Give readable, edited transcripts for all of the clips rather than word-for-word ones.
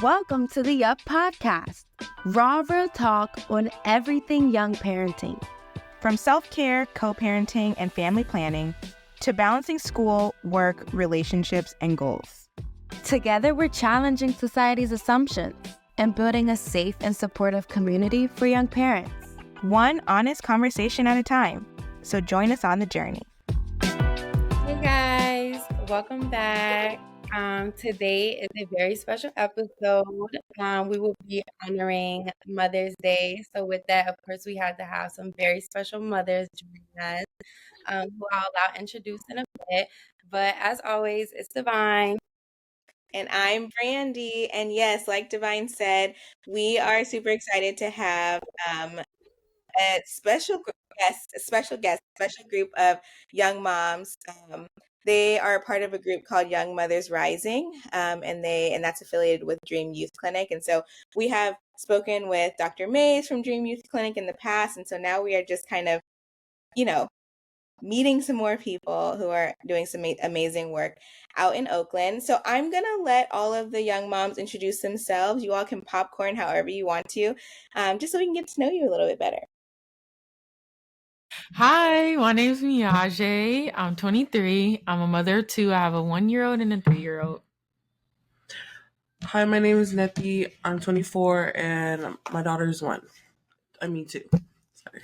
Welcome to the Up Podcast, raw real talk on everything young parenting. From self-care, co-parenting, and family planning to balancing school, work, relationships, and goals. Together, we're challenging society's assumptions and building a safe and supportive community for young parents. One honest conversation at a time. So join us on the journey. Hey guys, welcome back. Today is a very special episode. We will be honoring Mother's Day. So with that, of course, we had to have some very special mothers join us, who I'll introduce in a bit. But as always, it's Divine. And I'm Brandy. And yes, like Divine said, we are super excited to have a special group of young moms. They are part of a group called Young Mothers Rising, and that's affiliated with Dream Youth Clinic. And so we have spoken with Dr. Mays from Dream Youth Clinic in the past, and so now we are just kind of, meeting some more people who are doing some amazing work out in Oakland. So I'm going to let all of the young moms introduce themselves. You all can popcorn however you want to, just so we can get to know you a little bit better. Hi, my name is Miyaje. I'm 23. I'm a mother of two. I have a 1-year-old and a 3-year-old. Hi, my name is Nepi. I'm 24 and my daughter is 1. I mean 2. Sorry.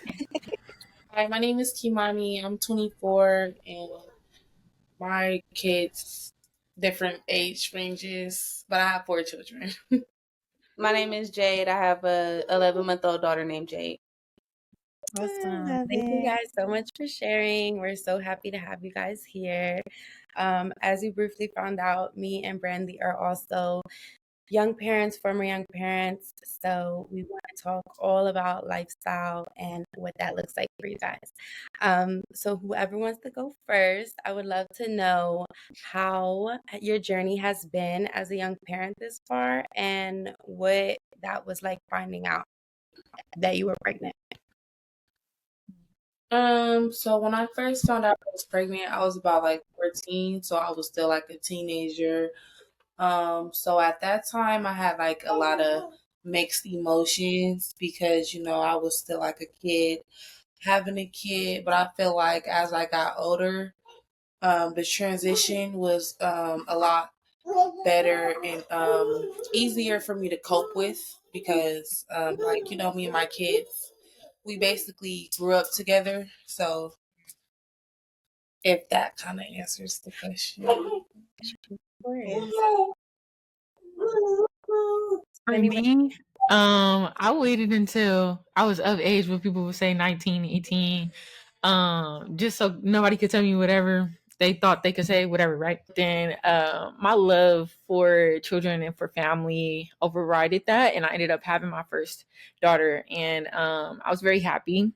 Hi, my name is Kimani. I'm 24 and my kids different age ranges, but I have 4 children. My name is Jade. I have a 11-month-old daughter named Jade. Awesome. Thank you guys so much for sharing. We're so happy to have you guys here. As you briefly found out, me and Brandy are also young parents, former young parents. So we want to talk all about lifestyle and what that looks like for you guys. So whoever wants to go first, I would love to know how your journey has been as a young parent this far and what that was like finding out that you were pregnant. So when I first found out I was pregnant, I was about 14, so I was still a teenager. So at that time I had a lot of mixed emotions because, I was still a kid having a kid, but I feel like as I got older, the transition was a lot better and easier for me to cope with because me and my kids, we basically grew up together. So if that kind of answers the question. For me, I waited until I was of age, what people would say 19, 18, just so nobody could tell me whatever they thought they could say, whatever, right? Then my love for children and for family overrided that, and I ended up having my first daughter, and I was very happy.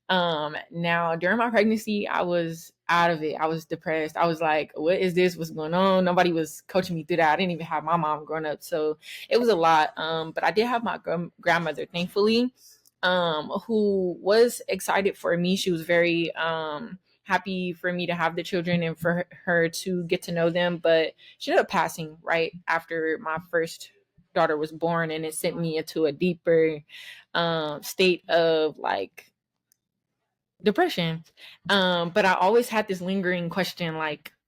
Now during my pregnancy, I was out of it. I was depressed. I was like, what is this? What's going on? Nobody was coaching me through that. I didn't even have my mom growing up. So it was a lot. But I did have my grandmother, thankfully, who was excited for me. She was very happy for me to have the children and for her to get to know them. But she ended up passing right after my first daughter was born. And it sent me into a deeper state of depression. But I always had this lingering question,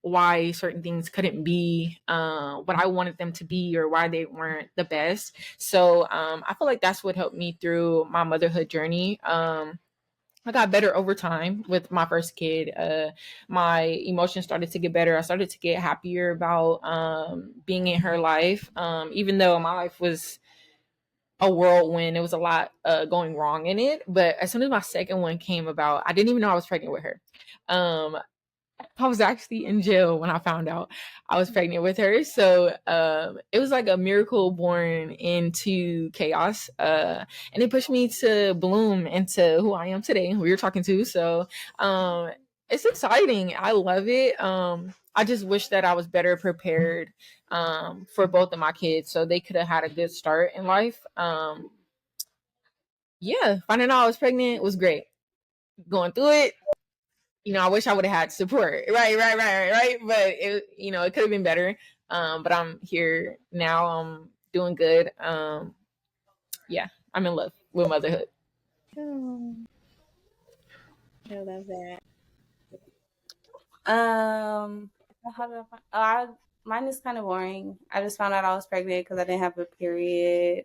why certain things couldn't be what I wanted them to be or why they weren't the best. So I feel like that's what helped me through my motherhood journey. I got better over time with my first kid. My emotions started to get better. I started to get happier about being in her life, even though my life was a whirlwind. It was a lot going wrong in it. But as soon as my second one came about, I didn't even know I was pregnant with her. I was actually in jail when I found out I was pregnant with her. So it was like a miracle born into chaos. And it pushed me to bloom into who I am today, who you're talking to. So it's exciting. I love it. I just wish that I was better prepared for both of my kids so they could have had a good start in life. Finding out I was pregnant was great. Going through it, I wish I would have had support. Right. But it, it could have been better. But I'm here now. I'm doing good. Yeah, I'm in love with motherhood. Oh, I love that. How did I find? Mine is kind of boring. I just found out I was pregnant because I didn't have a period.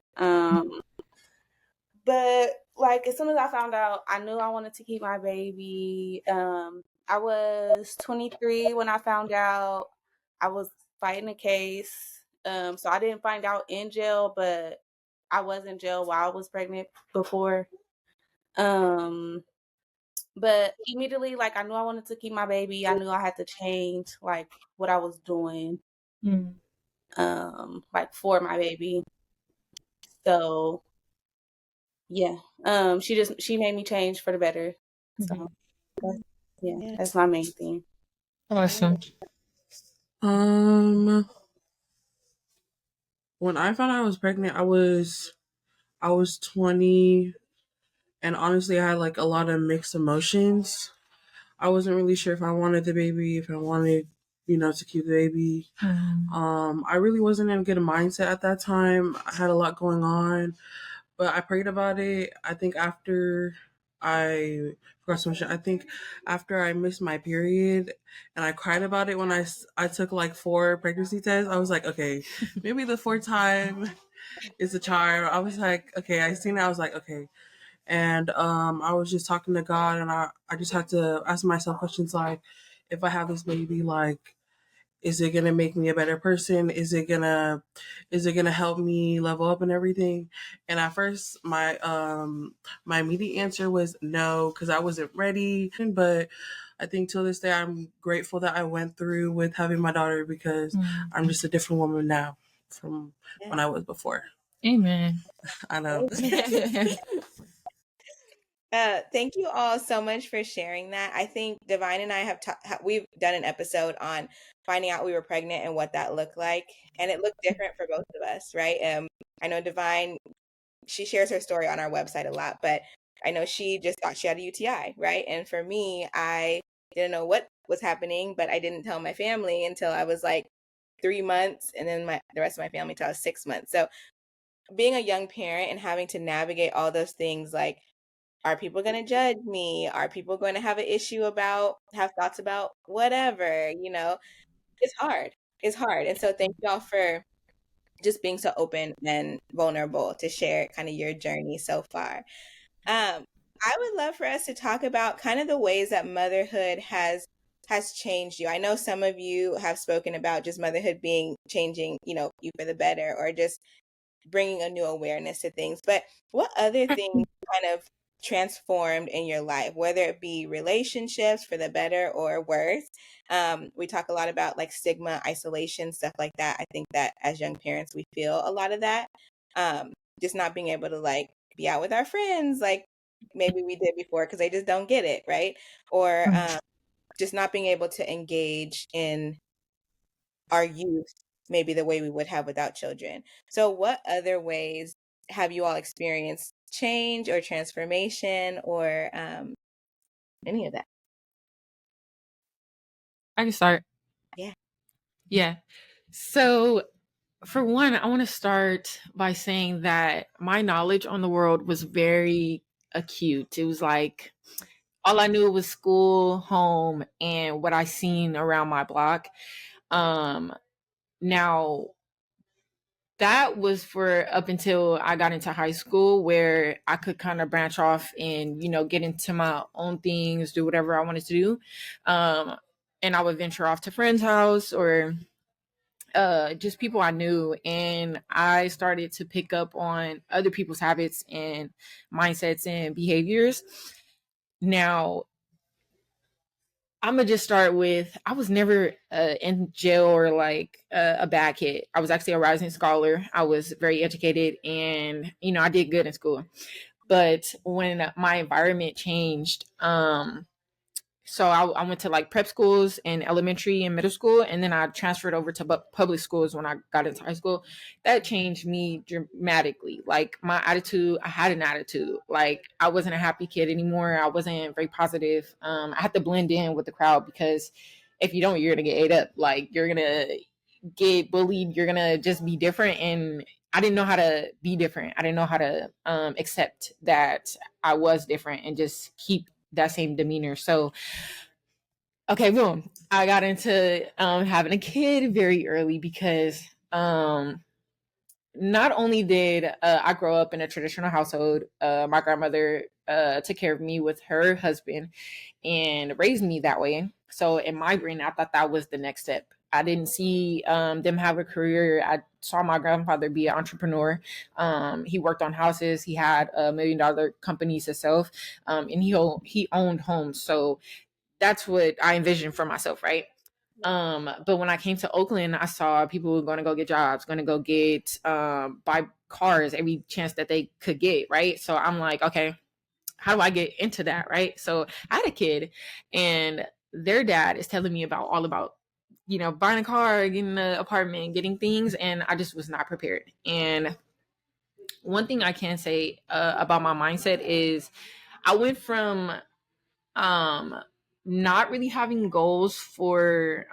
But like as soon as I found out, I knew I wanted to keep my baby. I was 23 when I found out. I was fighting a case. So I didn't find out in jail, but I was in jail while I was pregnant before. But immediately, like I knew I wanted to keep my baby. I knew I had to change like what I was doing, like for my baby. So yeah, she made me change for the better. So that's my main thing. Awesome. When I found out I was pregnant, I was 20, and honestly, I had like a lot of mixed emotions. I wasn't really sure if I wanted the baby, if I wanted, to keep the baby. I really wasn't in a good mindset at that time. I had a lot going on, but I prayed about it. I think after I forgot to mention, I think after I missed my period and I cried about it when I took like 4 pregnancy tests, I was like, okay, maybe the 4th time is a charm. I was like, okay, I seen it. I was like, okay. And I was just talking to God, and I just had to ask myself questions like, if I have this baby, like, is it gonna make me a better person? Is it gonna help me level up and everything? And at first, my immediate answer was no, because I wasn't ready. But I think till this day, I'm grateful that I went through with having my daughter, because I'm just a different woman now from when I was before. Amen. I know. Thank you all so much for sharing that. I think Divine and I we've done an episode on finding out we were pregnant and what that looked like, and it looked different for both of us, right? I know Divine, she shares her story on our website a lot, but I know she just thought she had a UTI, right? And for me, I didn't know what was happening, but I didn't tell my family until I was like 3 months, and then the rest of my family till I was 6 months. So being a young parent and having to navigate all those things, like, are people going to judge me? Are people going to have have thoughts about whatever? It's hard. It's hard. And so thank y'all for just being so open and vulnerable to share kind of your journey so far. I would love for us to talk about kind of the ways that motherhood has changed you. I know some of you have spoken about just motherhood changing, you for the better, or just bringing a new awareness to things. But what other things kind of transformed in your life, whether it be relationships for the better or worse? We talk a lot about like stigma, isolation, stuff like that. I think that as young parents, we feel a lot of that. Just not being able to like be out with our friends like maybe we did before because they just don't get it, right? Or just not being able to engage in our youth maybe the way we would have without children. So what other ways have you all experienced change or transformation or any of that? I can start. Yeah. Yeah. So, for one, I want to start by saying that my knowledge on the world was very acute. It was like all I knew was school, home, and what I seen around my block. Now that was for up until I got into high school, where I could kind of branch off and, get into my own things, do whatever I wanted to do. And I would venture off to friends' house or just people I knew. And I started to pick up on other people's habits and mindsets and behaviors. Now, I'm gonna just start with I was never in jail or like a bad kid. I was actually a rising scholar. I was very educated, and I did good in school. But when my environment changed, so I went to like prep schools in elementary and middle school, and then I transferred over to public schools when I got into high school. That changed me dramatically. Like my attitude, I had an attitude. Like I wasn't a happy kid anymore. I wasn't very positive. I had to blend in with the crowd because if you don't, you're gonna get ate up. Like you're gonna get bullied. You're gonna just be different, and I didn't know how to be different. I didn't know how to accept that I was different and just keep that same demeanor. So, okay, boom. I got into having a kid very early because not only did I grow up in a traditional household, my grandmother took care of me with her husband and raised me that way. So in my brain, I thought that was the next step. I didn't see them have a career. I saw my grandfather be an entrepreneur. He worked on houses. He had $1 million companies himself, and he owned homes. So that's what I envisioned for myself, right? But when I came to Oakland, I saw people going to go get jobs, going to go get buy cars every chance that they could get, right? So I'm like, okay, how do I get into that, right? So I had a kid, and their dad is telling me about all about, you know, buying a car, getting an apartment, getting things, and I just was not prepared. And one thing I can say about my mindset is I went from um not really having goals for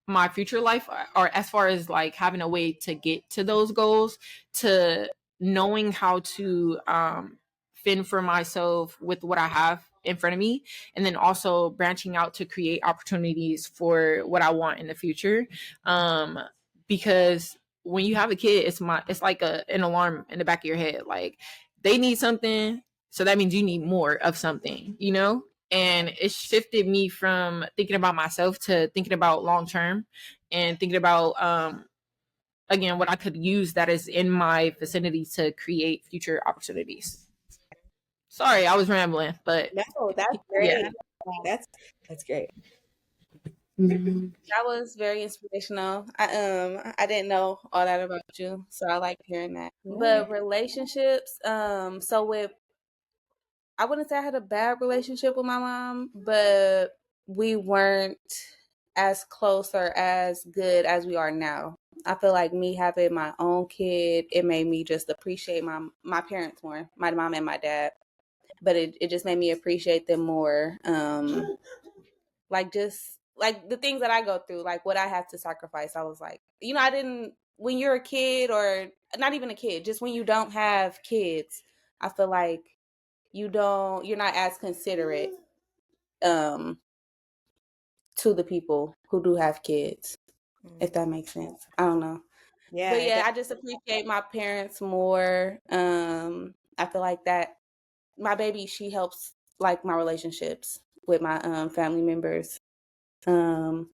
my future life, or as far as like having a way to get to those goals, to knowing how to fend for myself with what I have in front of me, and then also branching out to create opportunities for what I want in the future. Because when you have a kid, it's like an alarm in the back of your head, like they need something, so that means you need more of something, you know. And it shifted me from thinking about myself to thinking about long term, and thinking about again what I could use that is in my vicinity to create future opportunities. Sorry, I was rambling, but No, that's yeah. great. That's great. That was very inspirational. I didn't know all that about you, so I like hearing that. But relationships, so with I wouldn't say I had a bad relationship with my mom, but we weren't as close or as good as we are now. I feel like me having my own kid, it made me just appreciate my parents more, my mom and my dad. But it just made me appreciate them more. Like just like the things that I go through, like what I have to sacrifice. I was like, I didn't when you're a kid, or not even a kid, just when you don't have kids, I feel like you're not as considerate um to the people who do have kids, if that makes sense. I don't know. Yeah, But yeah, I just appreciate my parents more. I feel like that my baby, she helps like my relationships with my family members. Um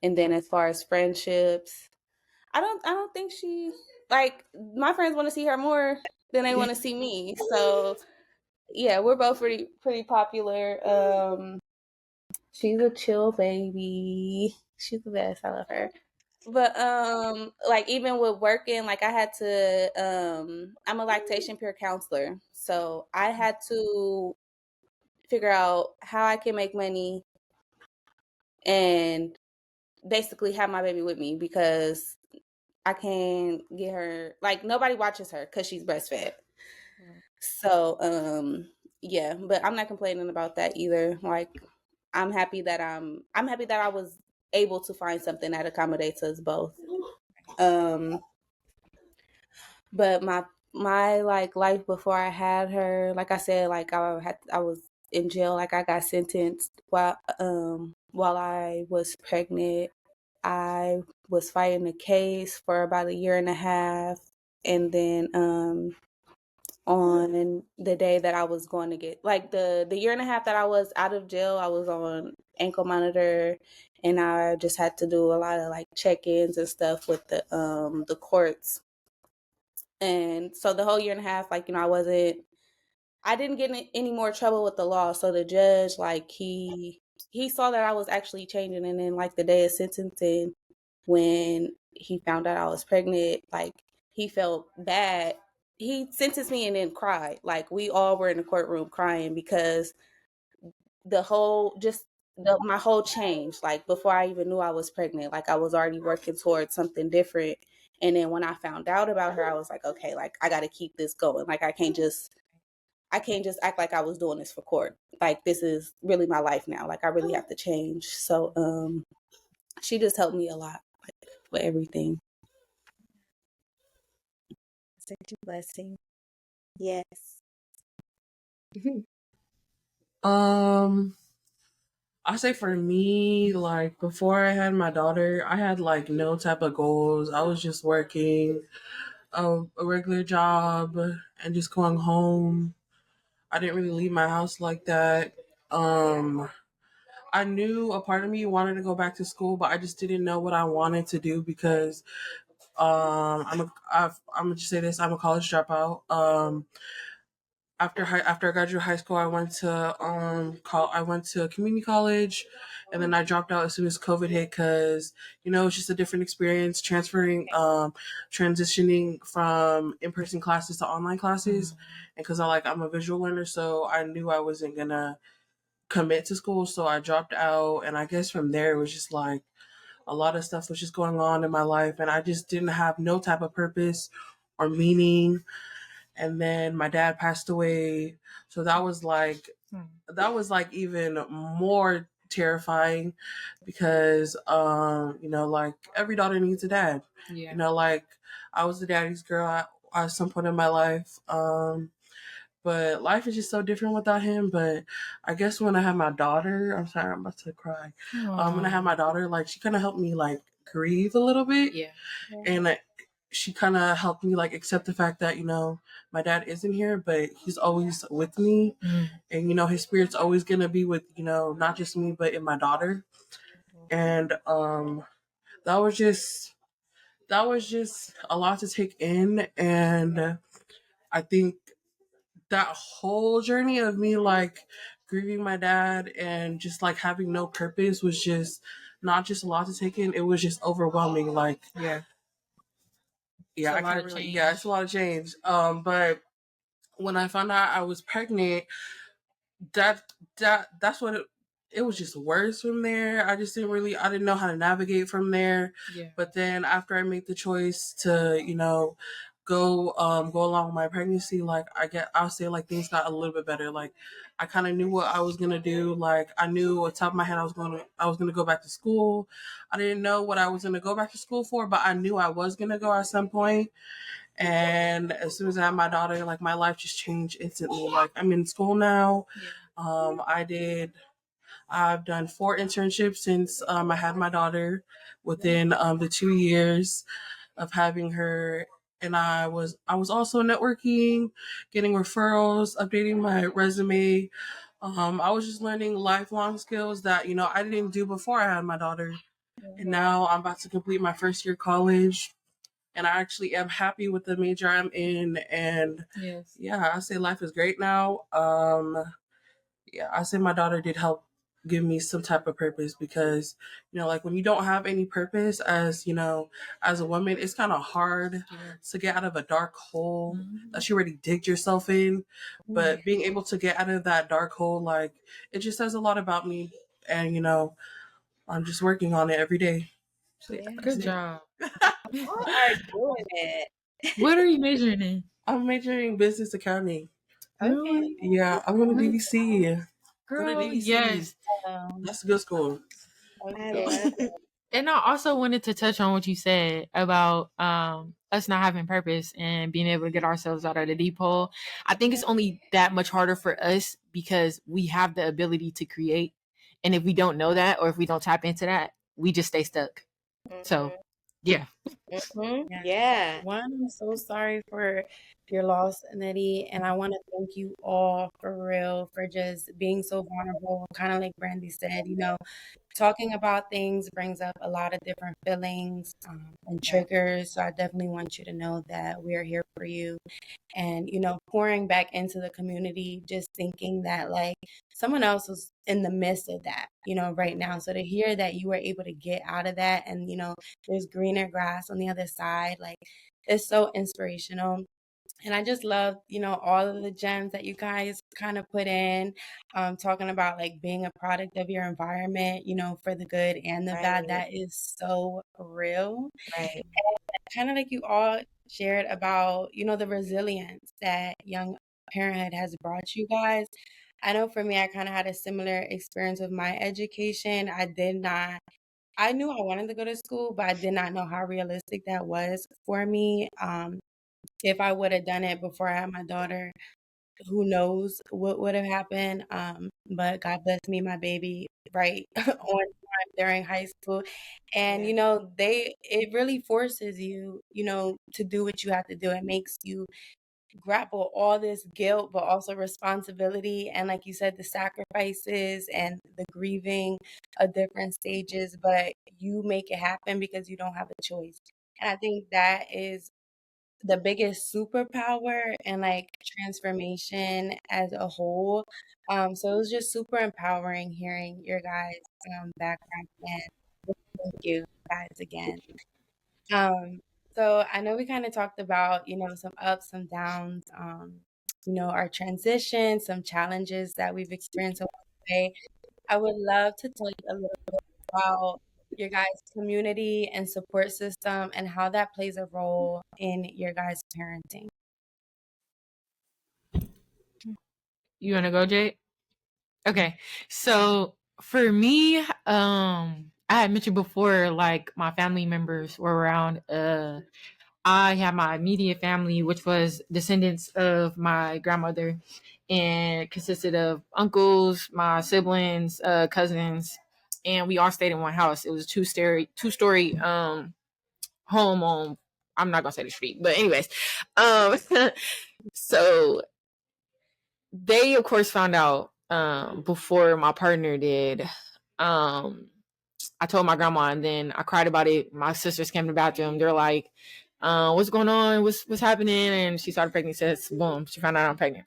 and then as far as friendships, I don't think she like my friends want to see her more than they want to see me. So yeah, we're both pretty popular. She's a chill baby. She's the best. I love her. But like even with working, like I had to I'm a lactation peer counselor. So I had to figure out how I can make money and basically have my baby with me, because I can get her, like nobody watches her cuz she's breastfed. So yeah, but I'm not complaining about that either. Like I'm happy that I was able to find something that accommodates us both. Um, but my like life before I had her, like I said, like I was in jail, like I got sentenced while I was pregnant. I was fighting a case for about a year and a half, and then on the day that I was going to get, like the year and a half that I was out of jail, I was on ankle monitor, and I just had to do a lot of like check-ins and stuff with the courts. And so the whole year and a half, like, I didn't get in any more trouble with the law. So the judge, like, he saw that I was actually changing, and then like the day of sentencing, when he found out I was pregnant, like he felt bad. He sentenced me and then cried. Like we all were in the courtroom crying because my whole change. Like before I even knew I was pregnant, like I was already working towards something different. And then when I found out about her, I was like, okay, like I got to keep this going. Like I can't just act like I was doing this for court. Like this is really my life now. Like I really have to change. So she just helped me a lot, like, with everything. Such a blessing. Yes. I say for me, like before I had my daughter, I had like no type of goals. I was just working a regular job and just going home. I didn't really leave my house like that. I knew a part of me wanted to go back to school, but I just didn't know what I wanted to do because I'm gonna just say this: I'm a college dropout. After I graduated high school, I went to I went to community college, and then I dropped out as soon as COVID hit because it's just a different experience transferring transitioning from in person classes to online classes, and because I'm a visual learner, so I knew I wasn't gonna commit to school, so I dropped out, and I guess from there it was just like a lot of stuff was just going on in my life, and I just didn't have no type of purpose or meaning. And then my dad passed away, so that was like even more terrifying because like every daughter needs a dad. Like I was the daddy's girl at some point in my life. But life is just so different without him. But I guess when I had my daughter, I'm sorry, I'm about to cry. When I had my daughter, like she kind of helped me like grieve a little bit. And she kind of helped me like accept the fact that my dad isn't here, but he's always with me, and his spirit's always gonna be with not just me but in my daughter. And that was just a lot to take in, and I think that whole journey of me like grieving my dad and just like having no purpose was just not just a lot to take in, it was just overwhelming. Like I can't really it's a lot of change. But when I found out I was pregnant, that's what it was just worse from there. I didn't know how to navigate from there. But then after I made the choice to go along with my pregnancy, like I'll say like things got a little bit better. Like I kind of knew what I was gonna do. Like I knew at the top of my head I was gonna go back to school. I didn't know what I was gonna go back to school for, but I knew I was gonna go at some point. And as soon as I had my daughter, like my life just changed instantly. Like I'm in school now. I've done 4 internships since I had my daughter within the 2 years of having her. And I was also networking, getting referrals, updating my resume. I was just learning lifelong skills that I didn't do before I had my daughter. And now I'm about to complete my first year college, and I actually am happy with the major I'm in. And I say life is great now. I say my daughter did help give me some type of purpose because, like when you don't have any purpose as a woman, it's kind of hard to get out of a dark hole that you already digged yourself in. But being able to get out of that dark hole, like it just says a lot about me. And, I'm just working on it every day. So, Good job. You are doing it. What are you majoring in? I'm majoring in business accounting. Okay. Yeah, I'm going to DVC. Girl, yes. That's a good school. I love it. And I also wanted to touch on what you said about us not having purpose and being able to get ourselves out of the deep hole. I think it's only that much harder for us because we have the ability to create. And if we don't know that, or if we don't tap into that, we just stay stuck. So, yeah. Yeah. One, I'm so sorry for your loss, Nettie, and I want to thank you all for real for just being so vulnerable. Kind of like Brandy said, talking about things brings up a lot of different feelings and triggers. So I definitely want you to know that we are here for you. And, pouring back into the community, just thinking that like someone else was in the midst of that, right now. So to hear that you were able to get out of that and, there's greener grass on the other side, like it's so inspirational. And I just love, all of the gems that you guys kind of put in, talking about like being a product of your environment, for the good and the bad. That is so real. Right. And kind of like you all shared about, the resilience that young parenthood has brought you guys. I know for me, I kind of had a similar experience with my education. I knew I wanted to go to school, but I did not know how realistic that was for me. if I would have done it before I had my daughter, who knows what would have happened. But God bless me, my baby, right on time during high school. And, it really forces you, to do what you have to do. It makes you grapple all this guilt, but also responsibility. And like you said, the sacrifices and the grieving of different stages, but you make it happen because you don't have a choice. And I think that is the biggest superpower and like transformation as a whole. So it was just super empowering hearing your guys' background, and thank you guys again. Um, so I know we kind of talked about, some ups, some downs, our transition, some challenges that we've experienced along the way. I would love to talk a little bit about your guys' community and support system and how that plays a role in your guys' parenting. You want to go, Jay? Okay. So for me, I had mentioned before, like my family members were around. I have my immediate family, which was descendants of my grandmother, and consisted of uncles, my siblings, cousins, and we all stayed in one house. It was a two story home on, I'm not gonna say the street, but anyways, um, so they of course found out before my partner did. I told my grandma, and then I cried about it. My sisters came to the bathroom. They're like, what's going on? What's happening? And she started pregnant. Says, boom, she found out I'm pregnant.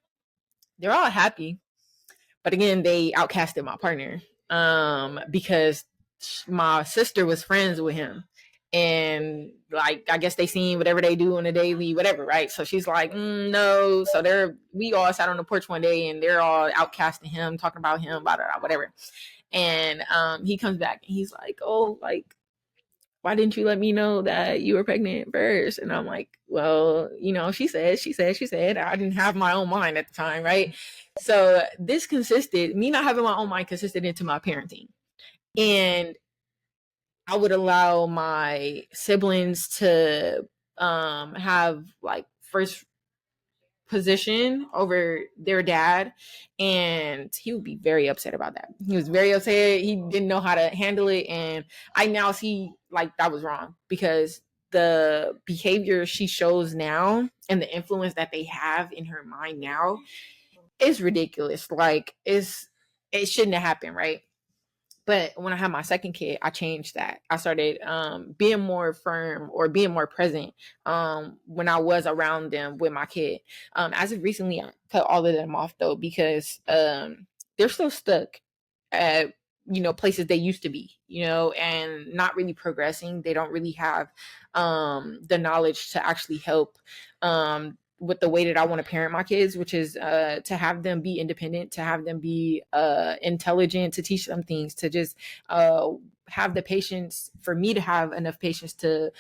They're all happy. But again, they outcasted my partner because my sister was friends with him. And like, I guess they seen whatever they do on a daily, whatever, right? So she's like, no. So we all sat on the porch one day, and they're all outcasting him, talking about him, blah, blah, blah, whatever. And he comes back and he's like, oh, like, why didn't you let me know that you were pregnant first? And I'm like, well, she said, I didn't have my own mind at the time, right? So me not having my own mind consisted into my parenting. And I would allow my siblings to have like first position over their dad, and he would be very upset about that. He was very upset. He didn't know how to handle it, and I now see like that was wrong, because the behavior she shows now and the influence that they have in her mind now is ridiculous. Like it shouldn't have happened, right? But when I had my second kid, I changed that. I started being more firm or being more present when I was around them with my kid. As of recently, I cut all of them off though, because they're still stuck at places they used to be, and not really progressing. They don't really have the knowledge to actually help with the way that I want to parent my kids, which is to have them be independent, to have them be intelligent, to teach them things, to just have the patience, for me to have enough patience to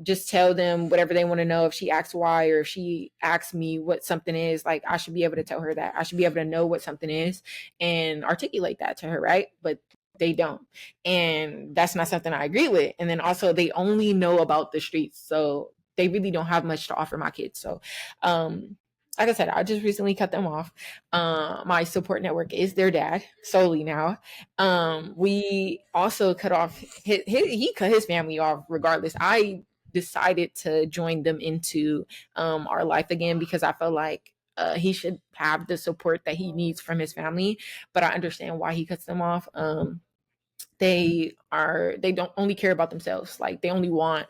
just tell them whatever they want to know. If she asks why, or if she asks me what something is, like I should be able to tell her that. I should be able to know what something is and articulate that to her, right? But they don't. And that's not something I agree with. And then also they only know about the streets. So they really don't have much to offer my kids. So like I said, I just recently cut them off. My support network is their dad solely now. We also cut off he cut his family off regardless. I decided to join them into our life again, because I felt like he should have the support that he needs from his family. But I understand why he cuts them off. They don't only care about themselves. Like they only want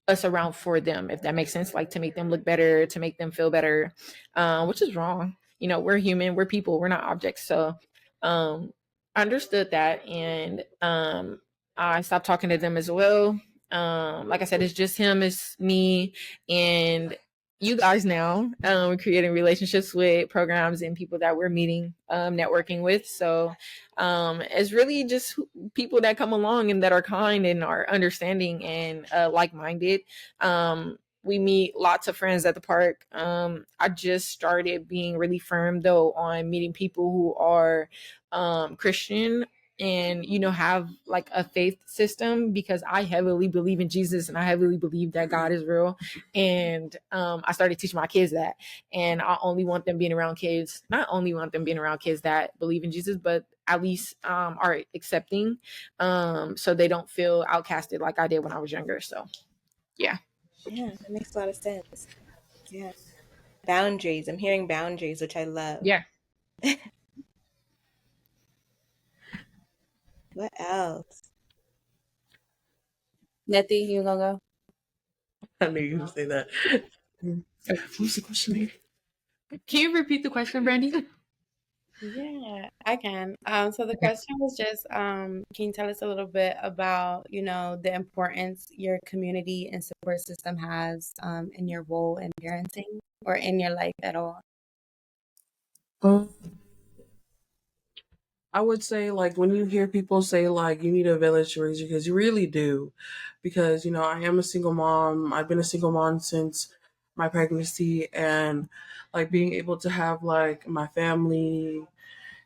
us around for them, if that makes sense, like to make them look better, to make them feel better, which is wrong. We're human, we're people, we're not objects. So I understood that, and I stopped talking to them as well. Like I said, it's just him, it's me, and you guys now. We're creating relationships with programs and people that we're meeting, networking with. So it's really just people that come along and that are kind and are understanding and like-minded. We meet lots of friends at the park. I just started being really firm though on meeting people who are Christian and have like a faith system, because I heavily believe in Jesus and I heavily believe that God is real. And I started teaching my kids that, and I only want them being around kids, not only want them being around kids that believe in Jesus, but at least are accepting, so they don't feel outcasted like I did when I was younger. So yeah, that makes a lot of sense. Yeah, boundaries. I'm hearing boundaries, which I love. yeah. What else? Nettie, you gonna go? I knew you would say that. What was the question again? Can you repeat the question, Brandy? Yeah, I can. So the question was just, can you tell us a little bit about, the importance your community and support system has, in your role in parenting or in your life at all? Um, I would say, like, when you hear people say, like, you need a village to raise your kids, you really do. Because, I am a single mom. I've been a single mom since my pregnancy. And, like, being able to have, like, my family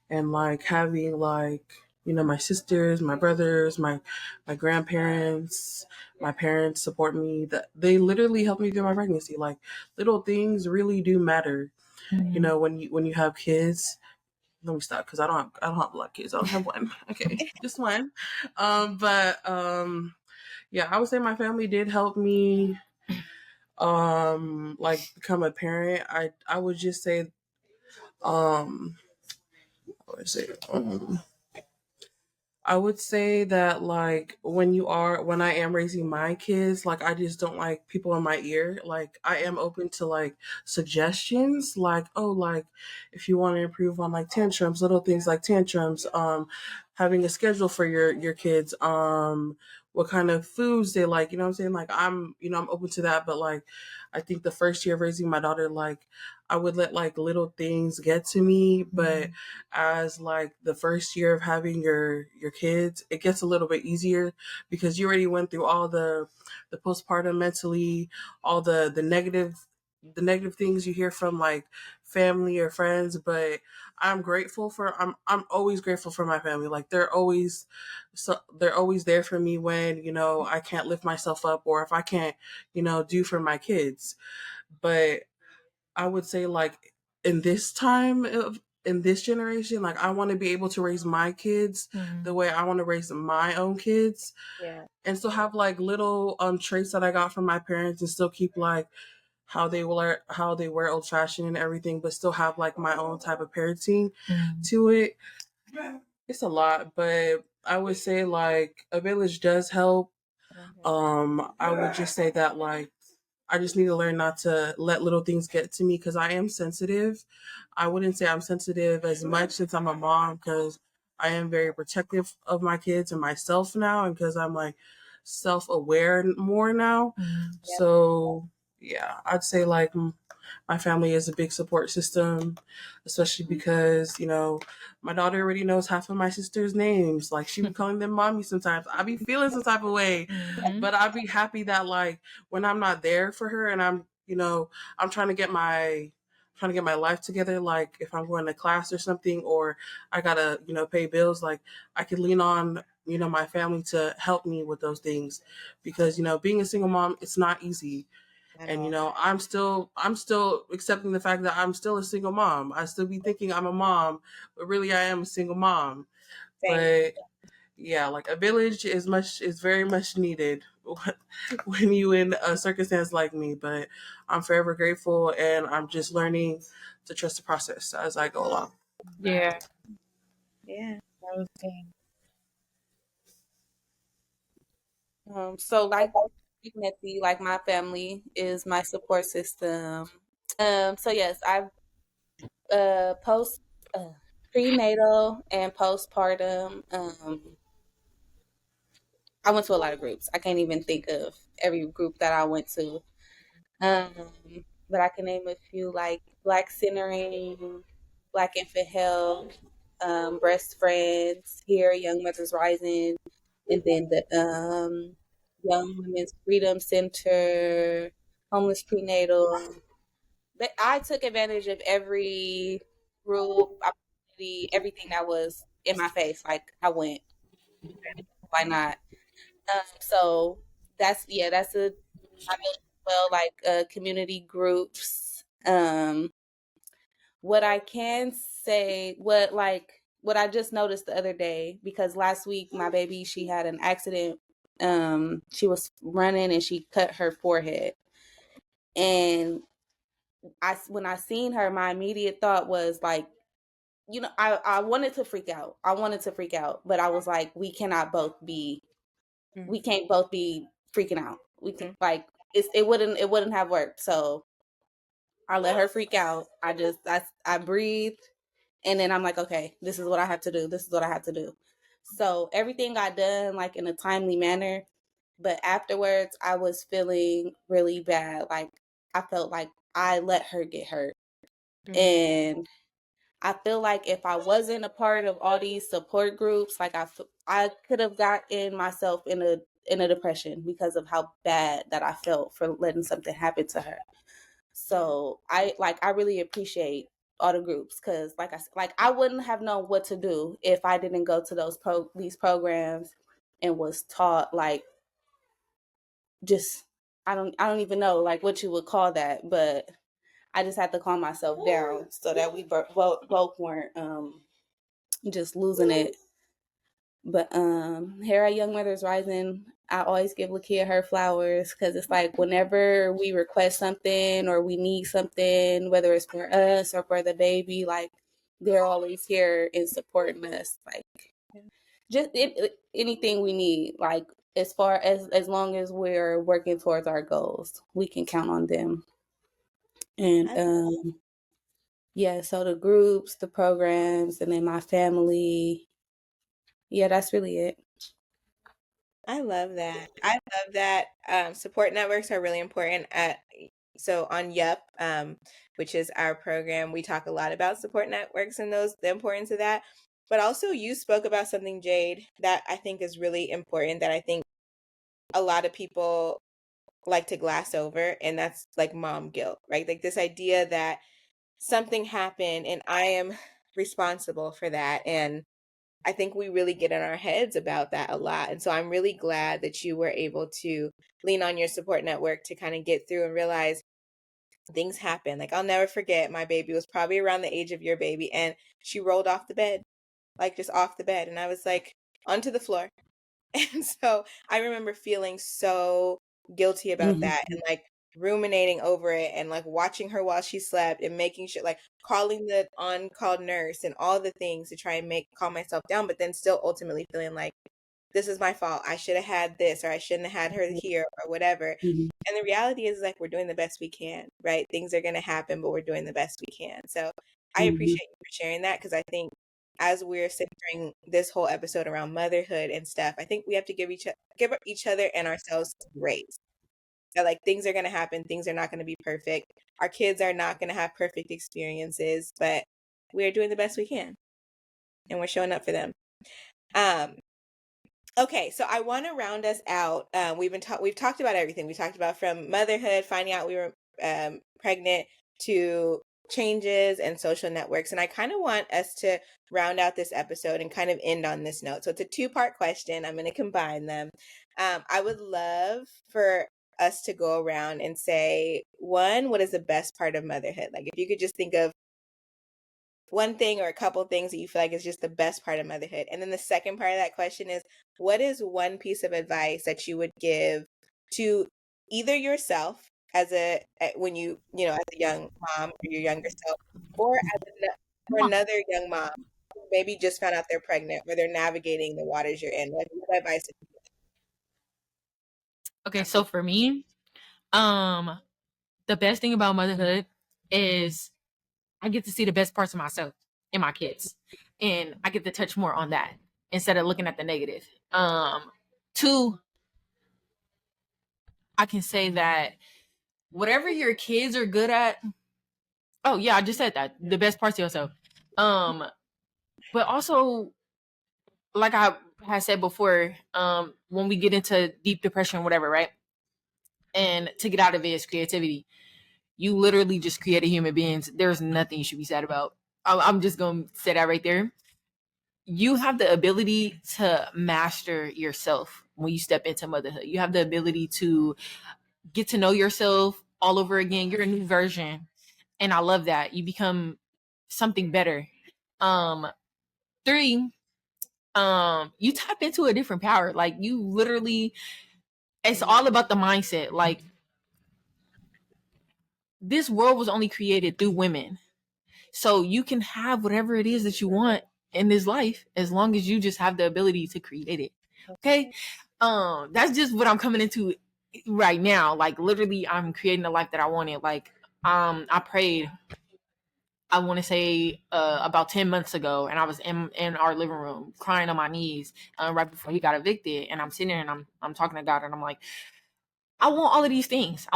and, like, having, like, my sisters, my brothers, my grandparents, my parents support me. That they literally helped me through my pregnancy. Like, little things really do matter. When you have kids. Let me stop because I don't have black kids. I don't have one. Okay, just one. But yeah, I would say my family did help me like become a parent. I would just say um what would I say I would say that, like, when I am raising my kids, like, I just don't like people in my ear. Like, I am open to, like, suggestions, like, oh, like, if you want to improve on, like, tantrums, little things like tantrums, having a schedule for your kids, what kind of foods they like, what I'm saying? Like, I'm open to that, but, like, I think the first year of raising my daughter, like, I would let, like, little things get to me, but as, like, the first year of having your kids, it gets a little bit easier because you already went through all the postpartum mentally, all the negative things you hear from, like, family or friends. But I'm always grateful for my family. Like, they're always there for me when I can't lift myself up, or if I can't do for my kids. But I would say, like, in this generation, like, I want to be able to raise my kids the way I want to raise my own kids, Yeah. and still have, like, little traits that I got from my parents, and still keep, like, how they wear old fashioned and everything, but still have, like, my own type of parenting to it. It's a lot, but I would say, like, a village does help. I would just say that, like, I just need to learn not to let little things get to me because I am sensitive. I wouldn't say I'm sensitive as much since I'm a mom, because I am very protective of my kids and myself now, and because I'm, like, self-aware more now. So yeah, I'd say, like, my family is a big support system, especially because, my daughter already knows half of my sister's names. Like, she be calling them mommy sometimes. I be feeling some type of way, but I'd be happy that, like, when I'm not there for her and I'm trying to get my life together, like, if I'm going to class or something, or I gotta, pay bills, like, I could lean on, my family to help me with those things, because, being a single mom, it's not easy. At And, all. I'm still accepting the fact that I'm still a single mom. I still be thinking I'm a mom, but really I am a single mom. Same. But yeah, like, a village is very much needed when you in a circumstance like me. But I'm forever grateful, and I'm just learning to trust the process as I go along. Yeah, Yeah. that was good. So like Nettie, like my family is my support system. So yes, I've post prenatal and postpartum. I went to a lot of groups. I can't even think of every group that I went to. But I can name a few, like Black Centering, Black Infant Health, Breast Friends here, Young Mothers Rising, and then the Young Women's Freedom Center, Homeless Prenatal. But I took advantage of every group, opportunity, everything that was in my face. Like, I went, why not? So that's a I know well, like community groups. What I can say, what I just noticed the other day, because last week my baby, she had an accident. She was running and she cut her forehead, and when I seen her, my immediate thought was like, I wanted to freak out. I wanted to freak out, but I was like, we can't both be freaking out. We can like it wouldn't have worked. So I let her freak out. I breathed, and then I'm like, okay, this is what I have to do. This is what I have to do. So everything got done like in a timely manner, but afterwards I was feeling really bad. Like, I felt like I let her get hurt. And I feel like if I wasn't a part of all these support groups, like I could have gotten myself in a depression because of how bad that I felt for letting something happen to her. So I really appreciate all the groups, because like I wouldn't have known what to do if I didn't go to these programs and was taught like, just I don't even know like what you would call that, but I just had to calm myself down so that we both weren't just losing it. But here at Young Mothers Rising, I always give Lakia her flowers, because it's like whenever we request something or we need something, whether it's for us or for the baby, like they're always here and supporting us. Like, just anything we need, like as far as long as we're working towards our goals, we can count on them. And yeah, so the groups, the programs, and then my family. Yeah, that's really it. I love that. I love that. Support networks are really important. So on YUP, which is our program, we talk a lot about support networks and the importance of that. But also, you spoke about something, Jade, that I think is really important, that I think a lot of people like to glass over, and that's like mom guilt, right? Like this idea that something happened and I am responsible for that. And I think we really get in our heads about that a lot. And so I'm really glad that you were able to lean on your support network to kind of get through and realize things happen. Like, I'll never forget, my baby was probably around the age of your baby, and she rolled off the bed, like just off the bed. And I was like, onto the floor. And so I remember feeling so guilty about that, and like ruminating over it, and like watching her while she slept, and making sure, like calling the on-call nurse and all the things to try and calm myself down, but then still ultimately feeling like, this is my fault. I should have had this, or I shouldn't have had her here, or whatever. And the reality is, like, we're doing the best we can, right? Things are going to happen, but we're doing the best we can. So I appreciate you for sharing that, because I think as we're centering this whole episode around motherhood and stuff, I think we have to give each other and ourselves grace. That like things are going to happen, things are not going to be perfect. Our kids are not going to have perfect experiences, but we are doing the best we can, and we're showing up for them. Okay, so I want to round us out. We've talked about everything. We talked about from motherhood, finding out we were pregnant, to changes and social networks. And I kind of want us to round out this episode and kind of end on this note. So it's a two-part question. I'm going to combine them. I would love for us to go around and say, one, what is the best part of motherhood? Like, if you could just think of one thing or a couple things that you feel like is just the best part of motherhood. And then the second part of that question is, what is one piece of advice that you would give to either yourself as when you as a young mom, or your younger self, or for another young mom who maybe just found out they're pregnant, or they're navigating the waters you're in? Like, what advice? Okay, so for me, the best thing about motherhood is I get to see the best parts of myself and my kids, and I get to touch more on that instead of looking at the negative. Two, I can say that whatever your kids are good at, oh yeah, I just said that, the best parts of yourself. But also, like I had said before, when we get into deep depression or whatever, right? And to get out of it is creativity. You literally just created human beings. There's nothing you should be sad about. I'm just gonna say that right there. you have the ability to master yourself when you step into motherhood. You have the ability to get to know yourself all over again. You're a new version. And I love that. You become something better. 3, you tap into a different power. Like, you literally, it's all about the mindset. Like, this world was only created through women. So you can have whatever it is that you want in this life as long as you just have the ability to create it. Okay? That's just what I'm coming into right now. Like, literally, I'm creating the life that I wanted. Like, I prayed, I want to say about 10 months ago, and I was in our living room crying on my knees right before he got evicted. And I'm sitting there and I'm talking to God, and I'm like, I want all of these things.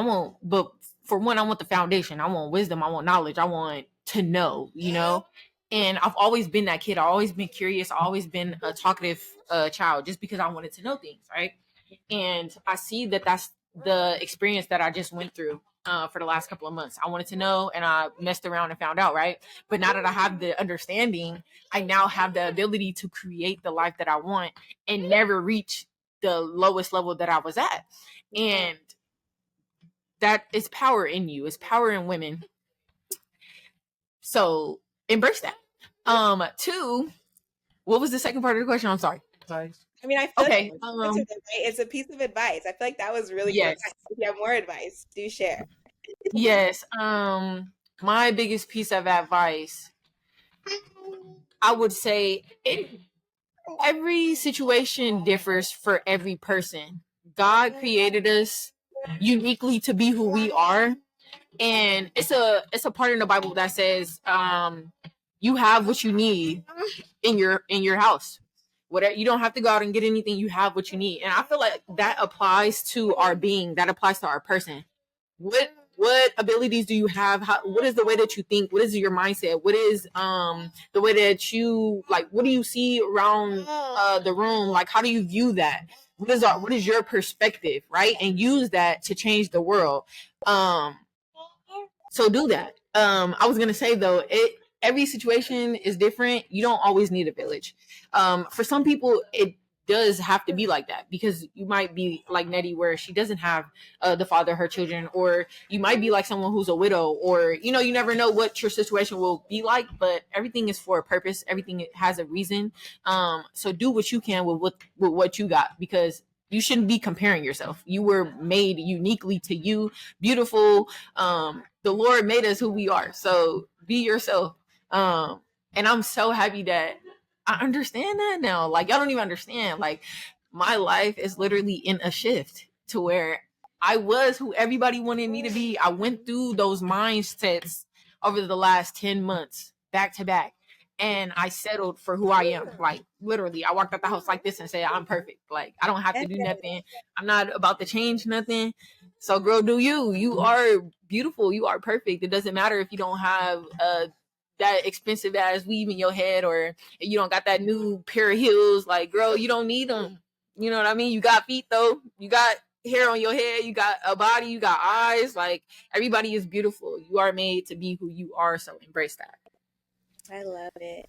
But for one, I want the foundation. I want wisdom. I want knowledge. I want to know, you know? And I've always been that kid. I've always been curious. I've always been a talkative child just because I wanted to know things, right? And I see that that's the experience that I just went through for the last couple of months. I wanted to know, and I messed around and found out, right? But now that I have the understanding, I now have the ability to create the life that I want and never reach the lowest level that I was at. And that is power in you. It's power in women. So embrace that. 2, what was the second part of the question? I'm sorry. I mean, I feel okay. like it's a piece of advice. I feel like that was really yes. good. If you have more advice, do share. Yes. My biggest piece of advice, I would say, every situation differs for every person. God created us uniquely to be who we are. And it's a part in the Bible that says, you have what you need in your house. Whatever, you don't have to go out and get anything. You have what you need. And I feel like that applies to our being. That applies to our person. What abilities do you have? What is the way that you think? What is your mindset? What is the way that you, like, what do you see around the room? Like, how do you view that? What is your perspective, right? And use that to change the world. So do that. I was gonna say though, every situation is different. You don't always need a village. For some people, it does have to be like that, because you might be like Nettie, where she doesn't have the father of her children, or you might be like someone who's a widow, or you never know what your situation will be like. But everything is for a purpose. Everything has a reason. So do what you can with what you got, because you shouldn't be comparing yourself. You were made uniquely to you, beautiful. The Lord made us who we are. So be yourself. And I'm so happy that I understand that now. Like, y'all don't even understand. Like, my life is literally in a shift to where I was who everybody wanted me to be. I went through those mindsets over the last 10 months back to back. And I settled for who I am. Like, literally, I walked out the house like this and said, I'm perfect. Like, I don't have to do nothing. I'm not about to change nothing. So, girl, do you. You are beautiful. You are perfect. It doesn't matter if you don't have that expensive ass weave in your head, or you don't got that new pair of heels. Like, girl, you don't need them. You know what I mean? You got feet, though. You got hair on your head. You got a body. You got eyes. Like, everybody is beautiful. You are made to be who you are. So embrace that. I love it.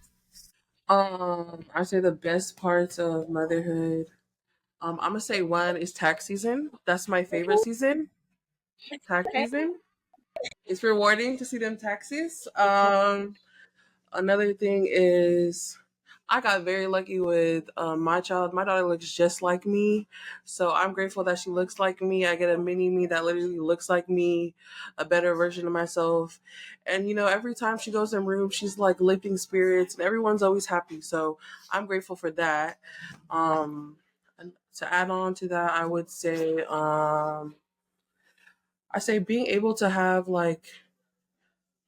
I say the best parts of motherhood. I'm gonna say one is tax season. That's my favorite season. Tax season. It's rewarding to see them taxes. Another thing is I got very lucky with my child. My daughter looks just like me. So I'm grateful that she looks like me. I get a mini me that literally looks like me, a better version of myself. And, every time she goes in room, she's like lifting spirits and everyone's always happy. So I'm grateful for that. And to add on to that, I would say, being able to have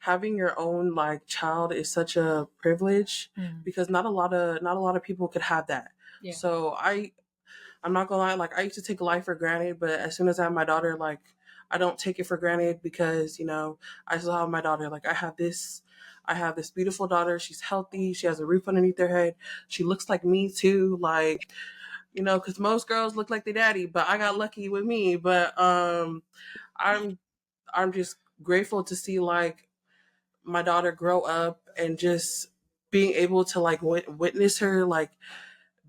having your own child is such a privilege, because not a lot of people could have that. Yeah. So I'm not gonna lie, I used to take life for granted, but as soon as I have my daughter, I don't take it for granted, because I still have my daughter. I have this beautiful daughter. She's healthy. She has a roof underneath her head. She looks like me too. Because most girls look like their daddy, but I got lucky with me. But I'm just grateful to see my daughter grow up and just being able to like witness her like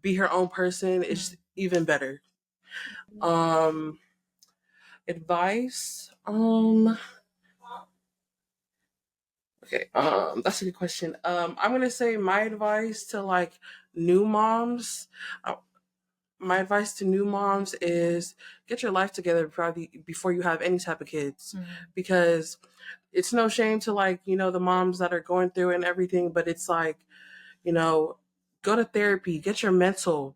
be her own person is even better. Um, advice. Okay. That's a good question. I'm gonna say my advice to like new moms. Uh, my advice to new moms is get your life together before you have any type of kids, because it's no shame to like the moms that are going through it and everything, but it's like go to therapy, get your mental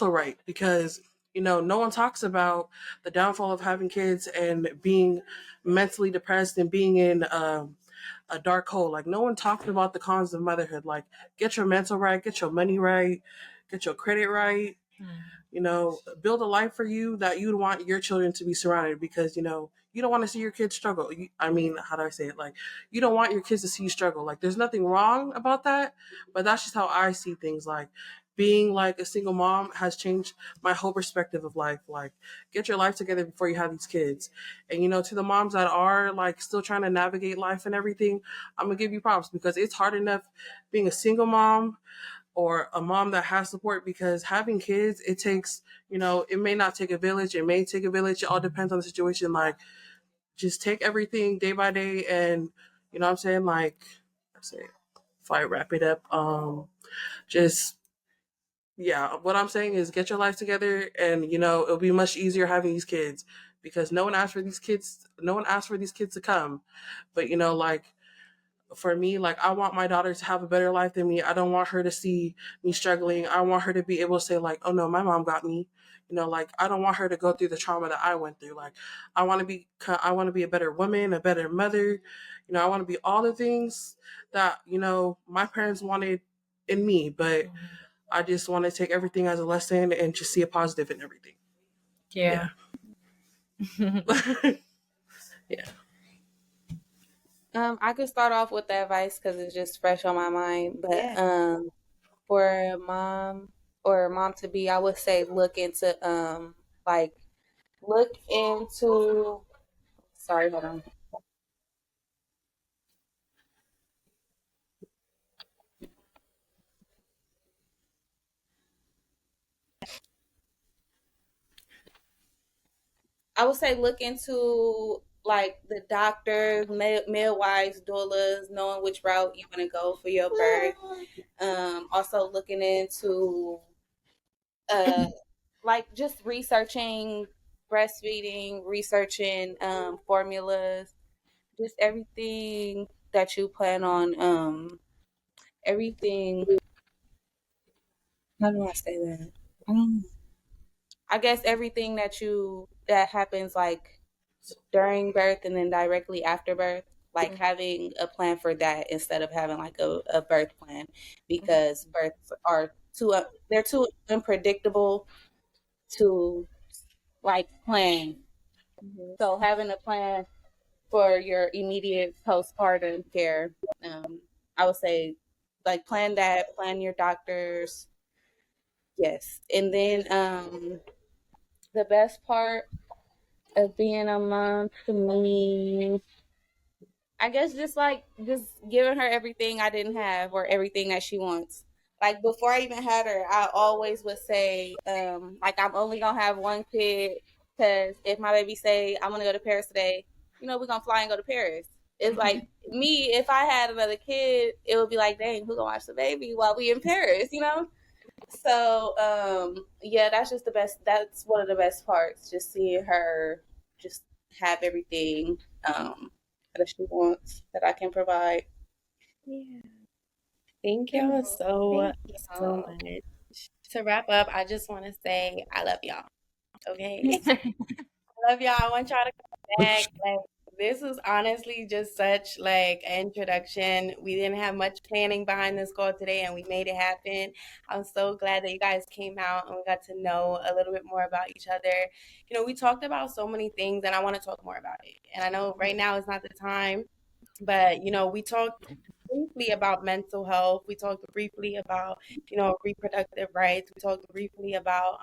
right, because no one talks about the downfall of having kids and being mentally depressed and being in a dark hole. Like no one talks about the cons of motherhood. Like get your mental right, get your money right, get your credit right. Build a life for you that you'd want your children to be surrounded, because you don't want to see your kids struggle. I mean, how do I say it? Like you don't want your kids to see you struggle. Like there's nothing wrong about that, but that's just how I see things. Like being like a single mom has changed my whole perspective of life. Like get your life together before you have these kids. And to the moms that are like still trying to navigate life and everything, I'm gonna give you props, because it's hard enough being a single mom or a mom that has support, because having kids, it takes, it may not take a village, it may take a village, it all depends on the situation. Like just take everything day by day, and what I'm saying, like I say, if I wrap it up, just yeah, what I'm saying is get your life together, and it'll be much easier having these kids, because no one asked for these kids, to come. But like for me, like I want my daughter to have a better life than me. I don't want her to see me struggling. I want her to be able to say like, oh no, my mom got me. Like I don't want her to go through the trauma that I went through. Like I want to be a better woman, a better mother. I want to be all the things that, my parents wanted in me, but I just want to take everything as a lesson and just see a positive in everything. Yeah. Yeah. I could start off with the advice because it's just fresh on my mind. But for a mom or a mom to be, I would say look into like look into. Sorry, hold on. I would say look into like the doctors, midwives, doulas, knowing which route you want to go for your birth. Also looking into uh, like just researching breastfeeding, researching formulas, just everything that you plan on. Everything. How do I say that? I don't know. I guess everything that happens like during birth and then directly after birth, like having a plan for that instead of having like a birth plan, because births are they're too unpredictable to like plan. So having a plan for your immediate postpartum care, I would say like plan that, plan your doctors. Yes. And then the best part of being a mom to me, I guess just giving her everything I didn't have or everything that she wants. Like before I even had her, I always would say, like I'm only gonna have one kid because if my baby say I'm gonna go to Paris today, we're gonna fly and go to Paris. It's like me, if I had another kid, it would be like, dang, who gonna watch the baby while we in Paris? So yeah, that's just the best. That's one of the best parts. Just seeing her just have everything that she wants that I can provide. Yeah. Thank y'all so much. To wrap up, I just want to say I love y'all. Okay. I love y'all. I want y'all to come back. Like this was honestly just such like an introduction. We didn't have much planning behind this call today and we made it happen. I'm so glad that you guys came out and we got to know a little bit more about each other. We talked about so many things and I want to talk more about it. And I know right now is not the time, but we talked briefly about mental health. We talked briefly about, reproductive rights. We talked briefly about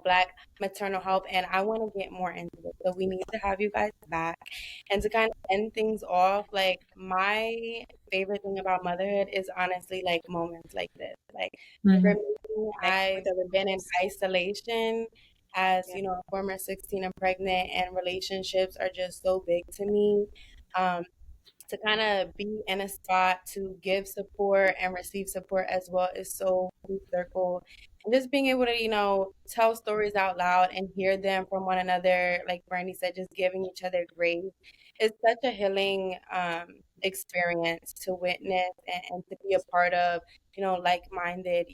Black maternal health, and I want to get more into it. So we need to have you guys back. And to kind of end things off, like my favorite thing about motherhood is honestly like moments like this. Like for me, I've been in isolation as, a former 16 and pregnant, and relationships are just so big to me. Um, to kind of be in a spot to give support and receive support as well is so full circle. And just being able to, tell stories out loud and hear them from one another, like Brandy said, just giving each other grace is such a healing experience to witness and to be a part of, like-minded,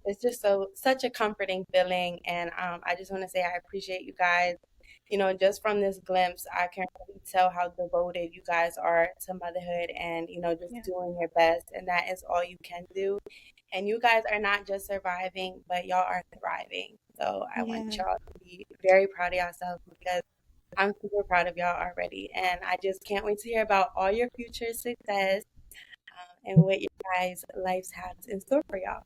it's just such a comforting feeling. And I just want to say I appreciate you guys. Just from this glimpse, I can really tell how devoted you guys are to motherhood and, just doing your best. And that is all you can do. And you guys are not just surviving, but y'all are thriving. So I want y'all to be very proud of yourselves, because I'm super proud of y'all already. And I just can't wait to hear about all your future success and what your guys' lives have in store for y'all.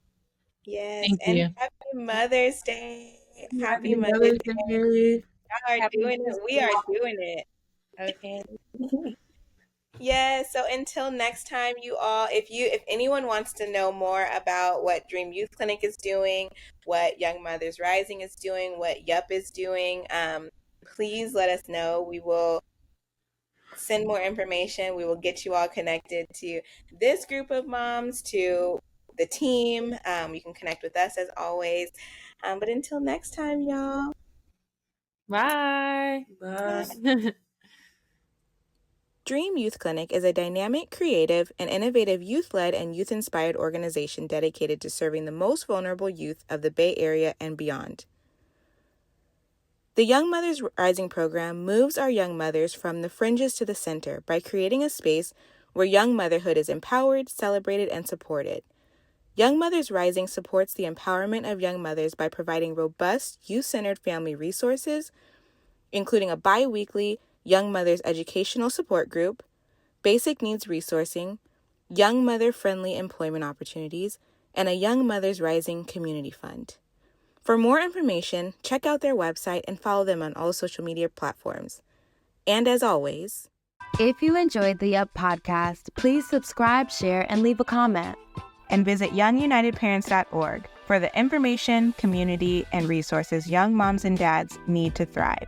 Yes. Thank And you. happy Mother's Day. Happy Happy Mother's Mother's Day. Day. Y'all are doing it. We are doing it. Okay. Yeah, so until next time, you all, if anyone wants to know more about what Dream Youth Clinic is doing, what Young Mothers Rising is doing, what YUP is doing, please let us know. We will send more information. We will get you all connected to this group of moms, to the team. You can connect with us as always. But until next time, y'all. Bye. Bye. Dream Youth Clinic is a dynamic, creative, and innovative youth-led and youth-inspired organization dedicated to serving the most vulnerable youth of the Bay Area and beyond. The Young Mothers Rising program moves our young mothers from the fringes to the center by creating a space where young motherhood is empowered, celebrated, and supported. Young Mothers Rising supports the empowerment of young mothers by providing robust, youth-centered family resources, including a biweekly Young Mothers Educational Support Group, basic needs resourcing, young mother-friendly employment opportunities, and a Young Mothers Rising Community Fund. For more information, check out their website and follow them on all social media platforms. And as always, If you enjoyed the Up podcast, please subscribe, share, and leave a comment. And visit youngunitedparents.org for the information, community, and resources young moms and dads need to thrive.